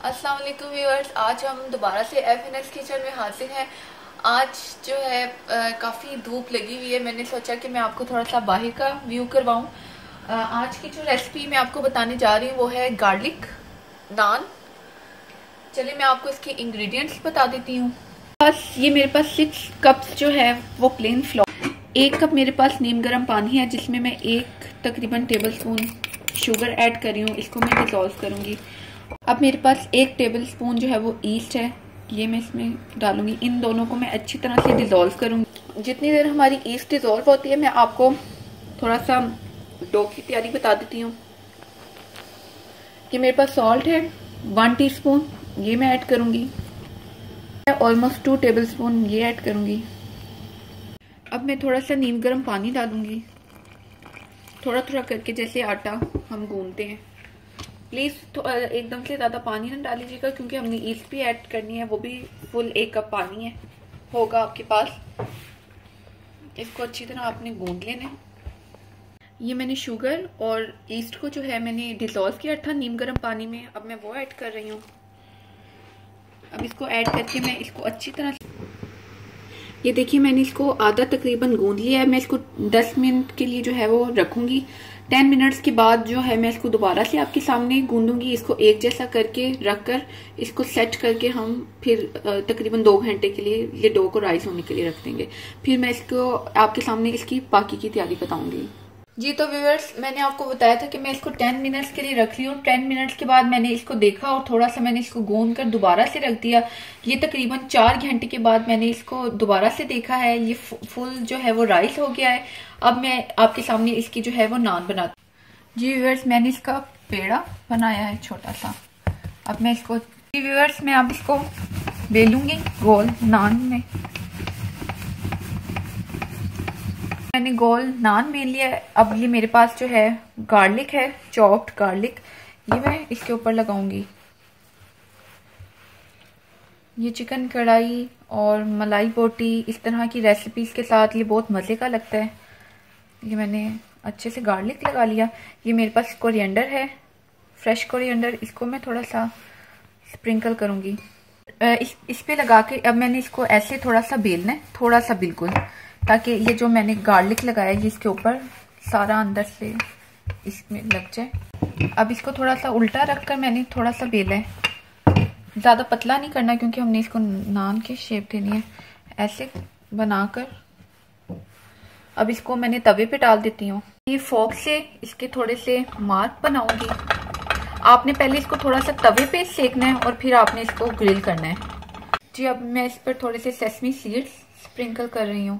अस्सलाम वालेकुम व्यूअर्स, आज हम दोबारा से FNS किचन में हाजिर हैं। आज जो है काफ़ी धूप लगी हुई है। मैंने सोचा कि मैं आपको थोड़ा सा बाहर का व्यू करवाऊं। आज की जो रेसिपी मैं आपको बताने जा रही हूँ वो है गार्लिक नान। चलिए मैं आपको इसके इंग्रेडिएंट्स बता देती हूँ। ये मेरे पास 6 कप्स जो है वो प्लेन फ्लोर, 1 कप मेरे पास नीम गर्म पानी है जिसमें मैं 1 तकरीबन टेबल स्पून शुगर ऐड कर रही हूँ। इसको मैं डिसॉल्व करूँगी। अब मेरे पास 1 टेबल स्पून जो है वो ईस्ट है, ये मैं इसमें डालूंगी। इन दोनों को मैं अच्छी तरह से डिसॉल्व करूंगी। जितनी देर हमारी ईस्ट डिसॉल्व होती है मैं आपको थोड़ा सा डो की तैयारी बता देती हूँ। कि मेरे पास सॉल्ट है 1 टीस्पून, ये मैं ऐड करूंगी। ऑलमोस्ट 2 टेबल स्पून ये ऐड करूंगी। अब मैं थोड़ा सा नीम गर्म पानी डालूंगी, थोड़ा थोड़ा करके जैसे आटा हम गूंदते हैं। प्लीज़ एकदम से ज़्यादा पानी ना डालीजिएगा क्योंकि हमने ईस्ट भी ऐड करनी है, वो भी फुल 1 कप पानी है होगा आपके पास। इसको अच्छी तरह आपने गूंद लेना है। ये मैंने शुगर और ईस्ट को जो है मैंने डिसॉल्व किया था नीम गर्म पानी में, अब मैं वो ऐड कर रही हूँ। अब इसको ऐड करके मैं इसको अच्छी तरह से, ये देखिए मैंने इसको आधा तकरीबन गूंद लिया है। मैं इसको 10 मिनट के लिए जो है वो रखूंगी। 10 मिनट्स के बाद जो है मैं इसको दोबारा से आपके सामने गूंदूंगी। इसको एक जैसा करके रखकर इसको सेट करके हम फिर तकरीबन 2 घंटे के लिए ये डो को राइस होने के लिए रख देंगे। फिर मैं इसको आपके सामने इसकी बाकी की तैयारी बताऊंगी। जी तो व्यूअर्स, मैंने आपको बताया था कि मैं इसको 10 मिनट्स के लिए रख रही हूँ। 10 मिनट्स के बाद मैंने इसको देखा और थोड़ा सा मैंने इसको गूंद कर दोबारा से रख दिया। ये तकरीबन 4 घंटे के बाद मैंने इसको दोबारा से देखा है, ये फुल जो है वो राइस हो गया है। अब मैं आपके सामने इसकी जो है वो नान बनाती हूँ। जी व्यूअर्स, मैंने इसका पेड़ा बनाया है छोटा सा। अब मैं इसको, जी व्यूअर्स, मैं अब इसको बेलूंगी गोल नान में। मैंने गोल नान बेल लिया है। अब ये मेरे पास जो है गार्लिक है, चॉप्ड गार्लिक, ये मैं इसके ऊपर लगाऊंगी। ये चिकन कढ़ाई और मलाई बोटी इस तरह की रेसिपीज के साथ ये बहुत मज़े का लगता है। ये मैंने अच्छे से गार्लिक लगा लिया। ये मेरे पास कोरिएंडर है, फ्रेश कोरिएंडर, इसको मैं थोड़ा सा स्प्रिंकल करूंगी। इस पे लगा के अब मैंने इसको ऐसे थोड़ा सा बेलना है, थोड़ा सा बिल्कुल, ताकि ये जो मैंने गार्लिक लगाया है इसके ऊपर सारा अंदर से इसमें लग जाए। अब इसको थोड़ा सा उल्टा रखकर मैंने थोड़ा सा बेला है। ज़्यादा पतला नहीं करना क्योंकि हमने इसको नान की शेप देनी है। ऐसे बनाकर अब इसको मैंने तवे पे डाल देती हूँ। ये फोक से इसके थोड़े से मार्क बनाऊंगी। आपने पहले इसको थोड़ा सा तवे पे सेकना है और फिर आपने इसको ग्रिल करना है। जी अब मैं इस पर थोड़े से सेसमी सीड्स स्प्रिंकल कर रही हूँ।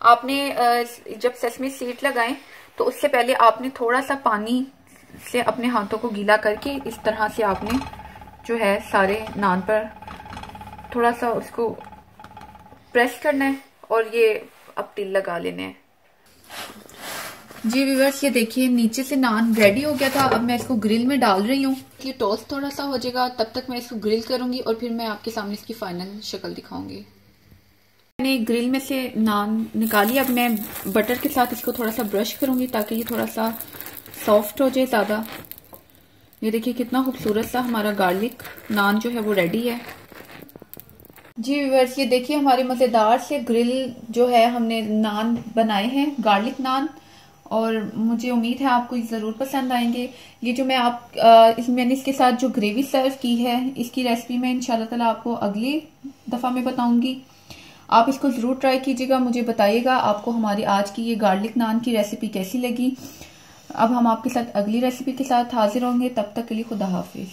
आपने जब सेसमी सीड लगाएं तो उससे पहले आपने थोड़ा सा पानी से अपने हाथों को गीला करके इस तरह से आपने जो है सारे नान पर थोड़ा सा उसको प्रेस करना है और ये अब तिल लगा लेने हैं। जी व्यूअर्स, ये देखिए नीचे से नान रेडी हो गया था। अब मैं इसको ग्रिल में डाल रही हूँ। ये टोस्ट थोड़ा सा हो जाएगा, तब तक मैं इसको ग्रिल करूंगी और फिर मैं आपके सामने इसकी फाइनल शक्ल दिखाऊंगी। मैंने ग्रिल में से नान निकाली। अब मैं बटर के साथ इसको थोड़ा सा ब्रश करूंगी ताकि ये थोड़ा सा सॉफ्ट हो जाए ज़्यादा। ये देखिए कितना खूबसूरत सा हमारा गार्लिक नान जो है वो रेडी है। जी व्यूअर्स, ये देखिए हमारे मज़ेदार से ग्रिल जो है हमने नान बनाए हैं, गार्लिक नान, और मुझे उम्मीद है आपको ज़रूर पसंद आएंगे। ये जो मैंने इसके साथ जो ग्रेवी सर्व की है इसकी रेसिपी मैं इंशाल्लाह ताला आपको अगली दफ़ा में बताऊंगी। आप इसको ज़रूर ट्राई कीजिएगा, मुझे बताइएगा आपको हमारी आज की ये गार्लिक नान की रेसिपी कैसी लगी। अब हम आपके साथ अगली रेसिपी के साथ हाजिर होंगे, तब तक के लिए खुदा हाफिज़।